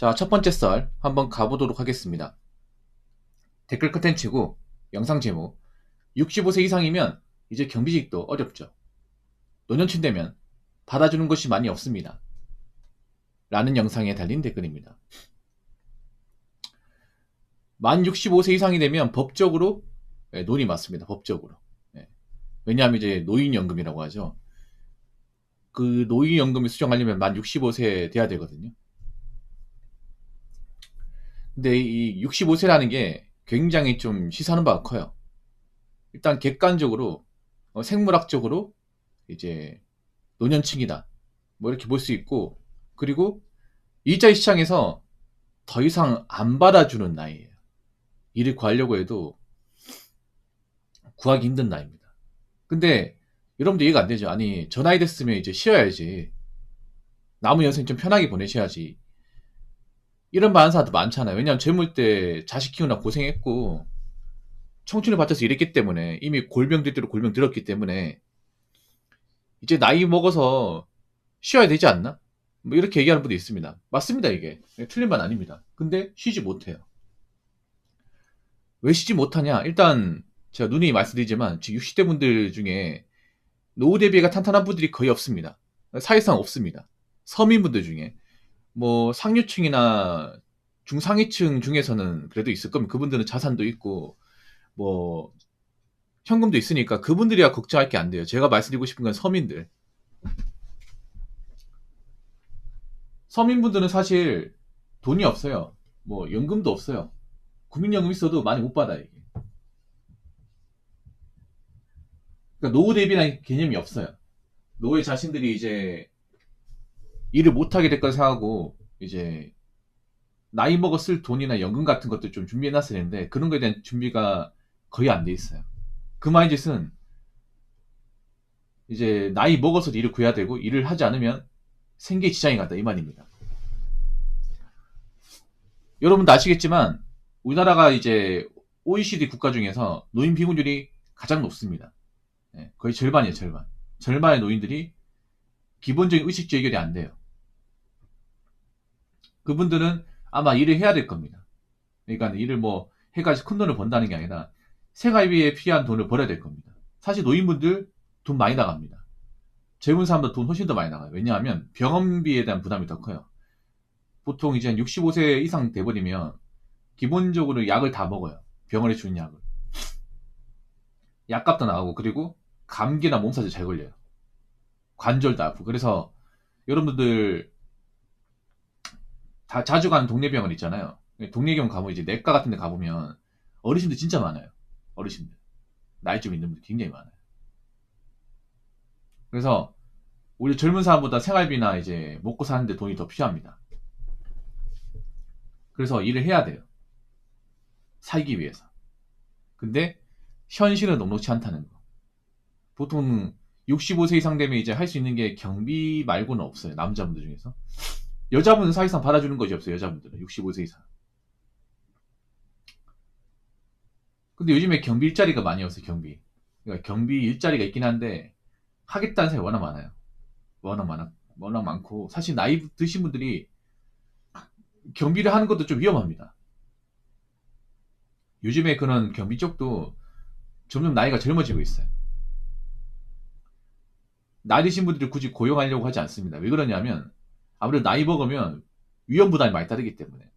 자, 첫 번째 썰 한번 가보도록 하겠습니다. 댓글 컨텐츠고 영상 제목 65세 이상이면 이제 경비직도 어렵죠. 노년층 되면 받아주는 것이 많이 없습니다. 라는 영상에 달린 댓글입니다. 만 65세 이상이 되면 법적으로 논이 맞습니다. 법적으로. 왜냐하면 이제 노인연금이라고 하죠. 그 노인연금이 수정하려면 만 65세 돼야 되거든요. 근데 이 65세라는 게 굉장히 좀 시사하는 바가 커요. 일단 객관적으로 생물학적으로 이제 노년층이다 뭐 이렇게 볼 수 있고, 그리고 일자리 시장에서 더 이상 안 받아주는 나이예요. 일을 구하려고 해도 구하기 힘든 나이입니다. 근데 여러분들 이해가 안 되죠. 아니 저 나이 됐으면 이제 쉬어야지, 남은 여생 좀 편하게 보내셔야지, 이런 말 하는 사람도 많잖아요. 왜냐하면 젊을 때 자식 키우느라 고생했고 청춘을 바쳐서 일했기 때문에, 이미 골병들대로 골병 들었기 때문에 이제 나이 먹어서 쉬어야 되지 않나? 뭐 이렇게 얘기하는 분도 있습니다. 맞습니다. 이게 틀린 말 아닙니다. 근데 쉬지 못해요. 왜 쉬지 못하냐? 일단 제가 누누이 말씀드리지만 지금 60대 분들 중에 노후 대비가 탄탄한 분들이 거의 없습니다. 사실상 없습니다. 서민분들 중에 뭐 상류층이나 중상위층 중에서는 그래도 있을 겁니다. 그분들은 자산도 있고 뭐 현금도 있으니까 그분들이야 걱정할 게 안 돼요. 제가 말씀드리고 싶은 건 서민들. 서민분들은 사실 돈이 없어요. 뭐 연금도 없어요. 국민연금 있어도 많이 못 받아요. 이게. 그러니까 노후 대비라는 개념이 없어요. 노후에 자신들이 이제 일을 못하게 될 걸 생각하고 이제 나이 먹어 쓸 돈이나 연금 같은 것도 좀 준비해 놨어야 되는데 그런 거에 대한 준비가 거의 안 돼 있어요. 그 마인드셋은 이제 나이 먹어서 일을 구해야 되고 일을 하지 않으면 생계에 지장이 간다 이 말입니다. 여러분도 아시겠지만 우리나라가 이제 OECD 국가 중에서 노인 비혼율이 가장 높습니다. 거의 절반이에요, 절반. 절반의 노인들이 기본적인 의식주 해결이 안 돼요. 그분들은 아마 일을 해야 될 겁니다. 그러니까 일을 뭐 해가지고 큰 돈을 번다는 게 아니라 생활비에 필요한 돈을 벌어야 될 겁니다. 사실 노인분들 돈 많이 나갑니다. 젊은 사람들 돈 훨씬 더 많이 나가요. 왜냐하면 병원비에 대한 부담이 더 커요. 보통 이제 65세 이상 돼버리면 기본적으로 약을 다 먹어요. 병원에 주는 약을. 약값도 나가고, 그리고 감기나 몸살도 잘 걸려요. 관절도 아프고. 그래서 여러분들 다 자주 가는 동네 병원 있잖아요. 동네 병원 가면 이제 내과 같은 데 가보면 어르신들 진짜 많아요. 어르신들. 나이 좀 있는 분들 굉장히 많아요. 그래서 우리 젊은 사람보다 생활비나 이제 먹고 사는데 돈이 더 필요합니다. 그래서 일을 해야 돼요. 살기 위해서. 근데 현실은 녹록치 않다는 거. 보통 65세 이상 되면 이제 할 수 있는 게 경비 말고는 없어요. 남자분들 중에서. 여자분은 사실상 받아주는 것이 없어요. 여자분들은 65세 이상. 근데 요즘에 경비 일자리가 많이 없어요. 경비. 그러니까 경비 일자리가 있긴 한데 하겠다는 사람이 워낙 많아요. 워낙 많고, 사실 나이 드신 분들이 경비를 하는 것도 좀 위험합니다. 요즘에 그런 경비 쪽도 점점 나이가 젊어지고 있어요. 나이 드신 분들이 굳이 고용하려고 하지 않습니다. 왜 그러냐면 아무래도 나이 먹으면 위험 부담이 많이 따르기 때문에.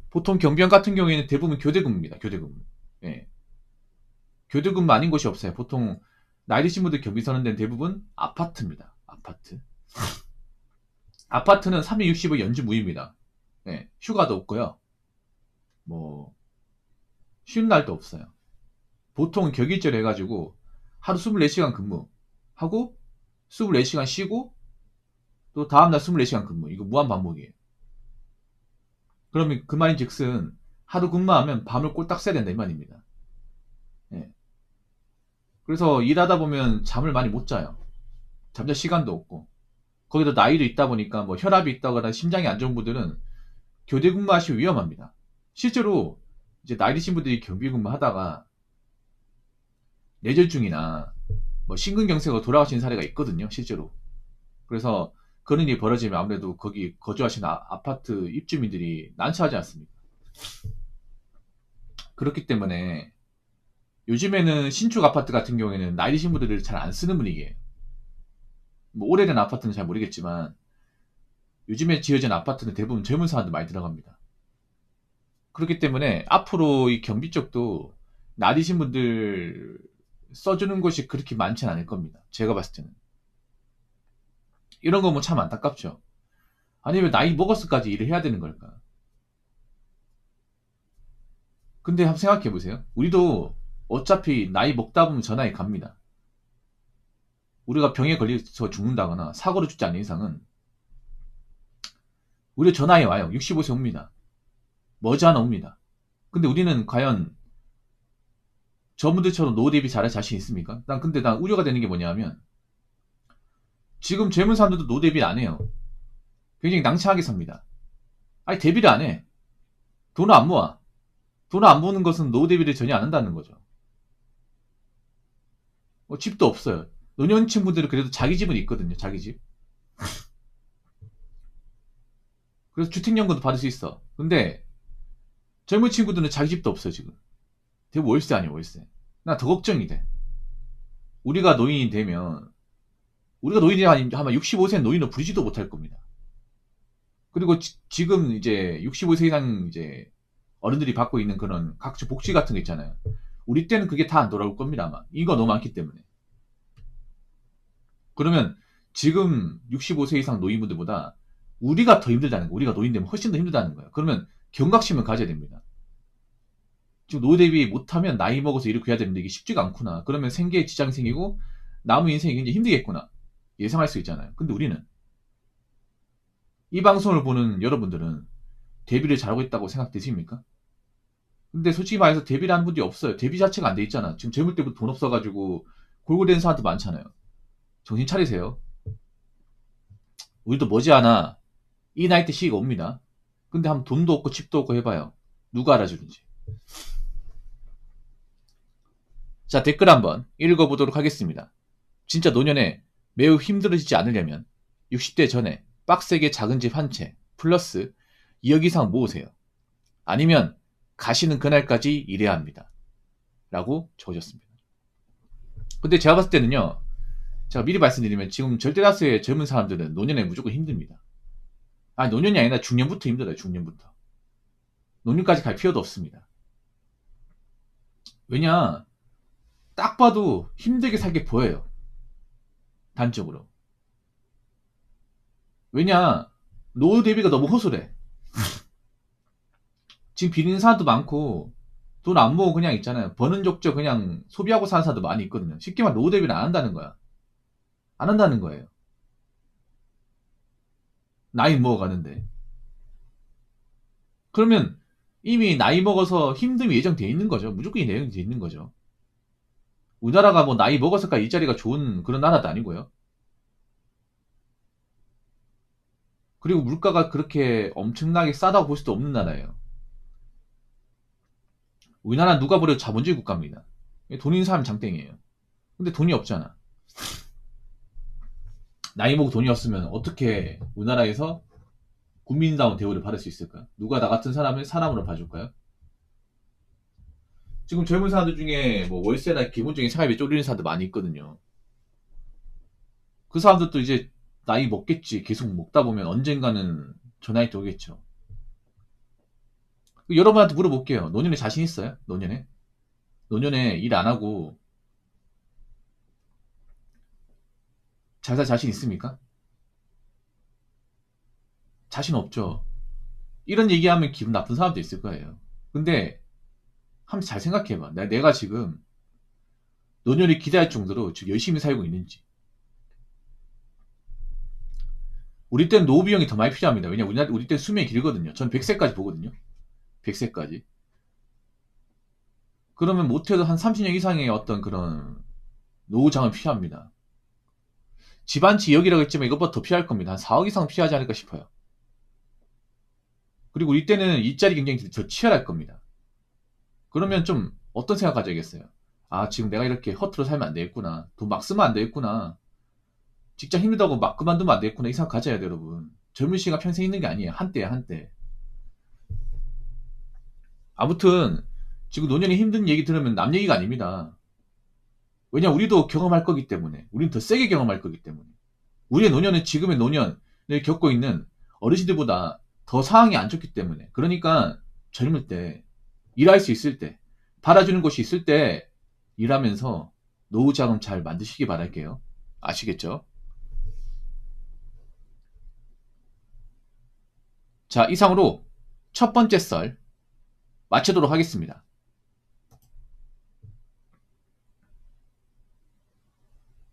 보통 경비원 같은 경우에는 대부분 교대근무입니다. 교대근무. 예. 교대근무 아닌 곳이 없어요. 보통 나이 드신 분들 경비 서는 데는 대부분 아파트입니다. 아파트. 아파트는 365 연주 무휴입니다. 예. 휴가도 없고요. 뭐 쉬는 날도 없어요. 보통 격일제로 해가지고 하루 24시간 근무하고 24시간 쉬고 또 다음날 24시간 근무. 이거 무한 반복이에요. 그러면 그 말인즉슨 하루 근무하면 밤을 꼴딱 새야 된다 이 말입니다. 예. 그래서 일하다 보면 잠을 많이 못 자요. 잠잘 시간도 없고, 거기다 나이도 있다 보니까 뭐 혈압이 있다거나 심장이 안 좋은 분들은 교대 근무하시면 위험합니다. 실제로 이제 나이 드신 분들이 경비 근무하다가 뇌졸중이나 뭐 심근경색으로 돌아가신 사례가 있거든요. 실제로. 그래서 그런 일이 벌어지면 아무래도 거기 거주하시는 아파트 입주민들이 난처하지 않습니까? 그렇기 때문에 요즘에는 신축 아파트 같은 경우에는 나이 드신 분들을 잘 안 쓰는 분위기예요. 뭐 오래된 아파트는 잘 모르겠지만 요즘에 지어진 아파트는 대부분 젊은 사람들 많이 들어갑니다. 그렇기 때문에 앞으로 이 경비 쪽도 나이 드신 분들 써주는 곳이 그렇게 많지는 않을 겁니다. 제가 봤을 때는. 이런 거 뭐 참 안타깝죠. 아니면 나이 먹었을까지 일을 해야 되는 걸까? 근데 한번 생각해 보세요. 우리도 어차피 나이 먹다 보면 저 나이 갑니다. 우리가 병에 걸려서 죽는다거나 사고로 죽지 않는 이상은 우리 저 나이 와요. 65세 옵니다. 머지않아 옵니다. 근데 우리는 과연 저분들처럼 노후 대비 잘할 자신 있습니까? 근데 난 우려가 되는 게 뭐냐면 지금 젊은 사람들도 노후 대비를 안 해요. 굉장히 낭창하게 삽니다. 아니 대비를 안 해. 돈을 안 모아. 돈을 안 모으는 것은 노후 대비를 전혀 안 한다는 거죠. 집도 없어요. 노년층 분들은 그래도 자기 집은 있거든요. 자기 집. 그래서 주택연금도 받을 수 있어. 근데 젊은 친구들은 자기 집도 없어요 지금. 대부분 월세 아니에요 월세. 나 더 걱정이 돼. 우리가 노인이 되면 우리가 노인이 아마 65세 노인을 부리지도 못할 겁니다. 그리고 지금 이제 65세 이상 이제 어른들이 받고 있는 그런 각종 복지 같은 거 있잖아요. 우리 때는 그게 다 안 돌아올 겁니다 아마. 이거 너무 많기 때문에. 그러면 지금 65세 이상 노인분들보다 우리가 더 힘들다는 거. 우리가 노인 되면 훨씬 더 힘들다는 거예요. 그러면 경각심을 가져야 됩니다. 지금 노후 대비 못하면 나이 먹어서 일을 구해야 되는데 이게 쉽지가 않구나. 그러면 생계에 지장이 생기고 남은 인생이 굉장히 힘들겠구나. 예상할 수 있잖아요. 근데 우리는 이 방송을 보는 여러분들은 대비를 잘하고 있다고 생각되십니까? 근데 솔직히 말해서 대비를 하는 분들이 없어요. 대비 자체가 안 돼 있잖아. 지금 젊을 때부터 돈 없어가지고 골골대는 사람도 많잖아요. 정신 차리세요. 우리도 머지않아 이 나이 때 시기가 옵니다. 근데 한번 돈도 없고 집도 없고 해봐요. 누가 알아주는지. 자, 댓글 한번 읽어보도록 하겠습니다. 진짜 노년에 매우 힘들어지지 않으려면 60대 전에 빡세게 작은 집 한 채 플러스 2억 이상 모으세요. 아니면 가시는 그날까지 일해야 합니다. 라고 적으셨습니다. 근데 제가 봤을 때는요. 제가 미리 말씀드리면 지금 절대다수의 젊은 사람들은 노년에 무조건 힘듭니다. 아니 노년이 아니라 중년부터 힘들어요. 중년부터. 노년까지 갈 필요도 없습니다. 왜냐 딱 봐도 힘들게 살게 보여요. 단적으로. 왜냐 노후 대비가 너무 허술해. 지금 비리는 사람도 많고 돈 안 모으고 그냥 있잖아요. 버는 족저 그냥 소비하고 사는 사람도 많이 있거든요. 쉽게 말해 노후 대비를 안 한다는 거야. 안 한다는 거예요. 나이 먹어가는데. 그러면 이미 나이 먹어서 힘듦이 예정되어 있는 거죠. 무조건 예정되어 있는 거죠. 우리나라가 뭐 나이 먹어서까지 일자리가 좋은 그런 나라도 아니고요. 그리고 물가가 그렇게 엄청나게 싸다고 볼 수도 없는 나라예요. 우리나라 누가 보려도 자본주의 국가입니다. 돈 있는 사람이 장땡이에요. 근데 돈이 없잖아. 나이 먹고 돈이 없으면 어떻게 우리나라에서 국민다운 대우를 받을 수 있을까요? 누가 나 같은 사람을 사람으로 봐줄까요? 지금 젊은 사람들 중에 뭐 월세나 기본적인 생활비 쪼리는 사람들 많이 있거든요. 그 사람들도 이제 나이 먹겠지. 계속 먹다 보면 언젠가는 저 나이 때 오겠죠. 여러분한테 물어볼게요. 노년에 자신 있어요? 노년에? 노년에 일 안 하고 잘 살 자신 있습니까? 자신 없죠. 이런 얘기하면 기분 나쁜 사람도 있을 거예요. 근데 한번 잘 생각해봐. 내가 지금 노년을 기대할 정도로 지금 열심히 살고 있는지. 우리 때는 노후 비용이 더 많이 필요합니다. 왜냐면 우리 때는 수명이 길거든요. 전 100세까지 보거든요. 100세까지. 그러면 못해도 한 30년 이상의 어떤 그런 노후장은 필요합니다. 집 한 채 2억이라고 했지만 이것보다 더 필요할 겁니다. 한 4억 이상 필요하지 않을까 싶어요. 그리고 이때는 일자리 경쟁이 더 치열할 겁니다. 그러면 좀 어떤 생각 가져야겠어요? 아 지금 내가 이렇게 허투루 살면 안 되겠구나. 돈 막 쓰면 안 되겠구나. 직장 힘들다고 막 그만두면 안 되겠구나 이 생각 가져야 돼요, 여러분. 젊은 시간 평생 있는 게 아니에요. 한때야, 한때. 아무튼 지금 노년이 힘든 얘기 들으면 남 얘기가 아닙니다. 왜냐 우리도 경험할 거기 때문에. 우리는 더 세게 경험할 거기 때문에. 우리의 노년은 지금의 노년을 겪고 있는 어르신들보다 더 상황이 안 좋기 때문에. 그러니까 젊을 때 일할 수 있을 때 받아주는 곳이 있을 때 일하면서 노후 자금 잘 만드시기 바랄게요. 아시겠죠? 자, 이상으로 첫 번째 썰 마치도록 하겠습니다.